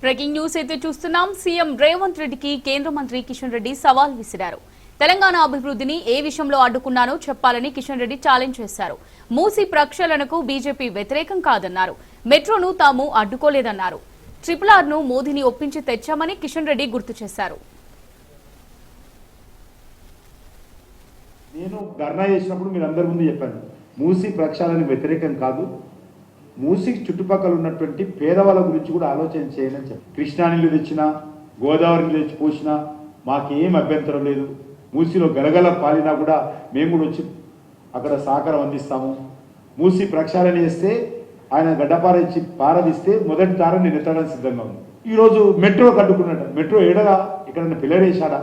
Breaking news అయితే చూస్తున్నాం. CM Revanth రెడ్డికి కేంద్ర మంత్రి కిషన్ రెడ్డి సవాల్ విసిరారు. తెలంగాణ అభివృద్ధిని ఏ విషయంలో అడ్డుకున్నానో చెప్పాలని కిషన్ రెడ్డి ఛాలెంజ్ చేశారు. మూసీ ప్రక్షాళనకు బీజేపీ వ్యతిరేకం కాదన్నారు. మెట్రోను తాము అడ్డుకోలేదన్నారు. RRR ను మోదీని ఒప్పించి తెచ్చామని కిషన్ రెడ్డి గుర్తు చేశారు. నేను ధర్నా చేసినప్పుడు మీరు అందరి ముందు చెప్పాను, మూసీ ప్రక్షాళనకు వ్యతిరేకం కాదు, మూసీకి చుట్టుపక్కల ఉన్నటువంటి పేదవాళ్ళ గురించి కూడా ఆలోచన చేయాలని చెప్పి, కృష్ణా నీళ్ళు తెచ్చినా గోదావరి నీళ్ళు తెచ్చి పోసినా మాకేం అభ్యంతరం లేదు. మూసీలో గలగల పాలినా కూడా మేము కూడా వచ్చి అక్కడ సహకారం అందిస్తాము. మూసీ ప్రక్షాళన చేస్తే ఆయన గడ్డపార ఇచ్చి పారదిస్తే మొదటి దారం నేను ఎత్తడానికి సిద్ధంగా ఉంది. ఈరోజు మెట్రో కట్టుకున్నాడు. మెట్రో ఏడగా ఇక్కడ పిల్లర్ వేసాడా,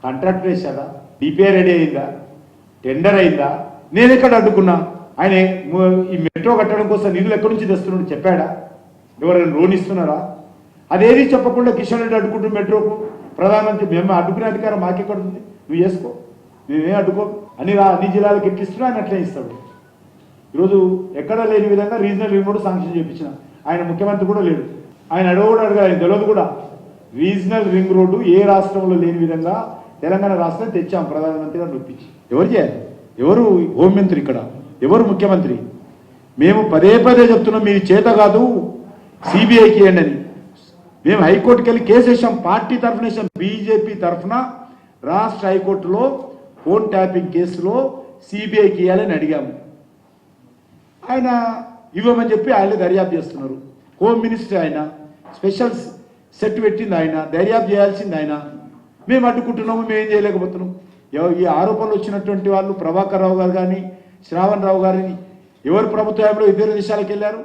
కాంట్రాక్టర్ వేసాడా, డిపిఆర్ రెడీ అయిందా, టెండర్ అయిందా? నేను ఎక్కడ అడ్డుకున్నా? ఆయన ఈ మెట్రో కట్టడం కోసం నిధులు ఎక్కడి నుంచి తెస్తున్నాడు చెప్పాడా? ఎవరైనా లోన్ ఇస్తున్నారా? అదేది చెప్పకుండా కిషన్ రెడ్డి అడ్డుకుంటున్న మెట్రోకు ప్రధానమంత్రి మేము అడ్డుకునే అధికారం మాకెక్కడ ఉంది? నువ్వు చేసుకో, మేమేం అడ్డుకో. అన్ని జిల్లాలకు ఎక్కిస్తున్నా ఆయన అట్లే ఇస్తాడు. ఈరోజు ఎక్కడా లేని విధంగా రీజనల్ రింగ్ రోడ్ శాంక్షన్ చేయించిన ఆయన ముఖ్యమంత్రి కూడా లేడు. ఆయన అడగడు ఆయన తెలియదు కూడా. రీజనల్ రింగ్ రోడ్డు ఏ రాష్ట్రంలో లేని విధంగా తెలంగాణ రాష్ట్రం తెచ్చాం ప్రధానమంత్రి గారు ఒప్పించి. ఎవరు చేయాలి? ఎవరు హోంమంత్రి? ఇక్కడ ఎవరు ముఖ్యమంత్రి? మేము పదే పదే చెప్తున్నాం, మీ చేత కాదు సిబిఐకి ఇవ్వండి అని. మేము హైకోర్టుకి వెళ్ళి కేసు వేసాం, పార్టీ తరఫున వేసాం. బీజేపీ తరఫున రాష్ట్ర హైకోర్టులో ఫోన్ ట్యాపింగ్ కేసులో సిబిఐకి ఇవ్వాలని అడిగాము. ఆయన ఇవ్వమని చెప్పి ఆయన దర్యాప్తు చేస్తున్నారు. హోమ్ మినిస్టర్ ఆయన, స్పెషల్ సెట్ పెట్టింది ఆయన, దర్యాప్తు చేయాల్సింది ఆయన. మేము అడ్డుకుంటున్నాము, మేమేం చేయలేకపోతున్నాం. ఈ ఆరోపణలు వచ్చినటువంటి వాళ్ళు ప్రభాకర్ రావు గారు కానీ శ్రావణ్ రావు గారిని ఎవరు ప్రభుత్వంలో ఇతర దేశాలకు వెళ్ళారు?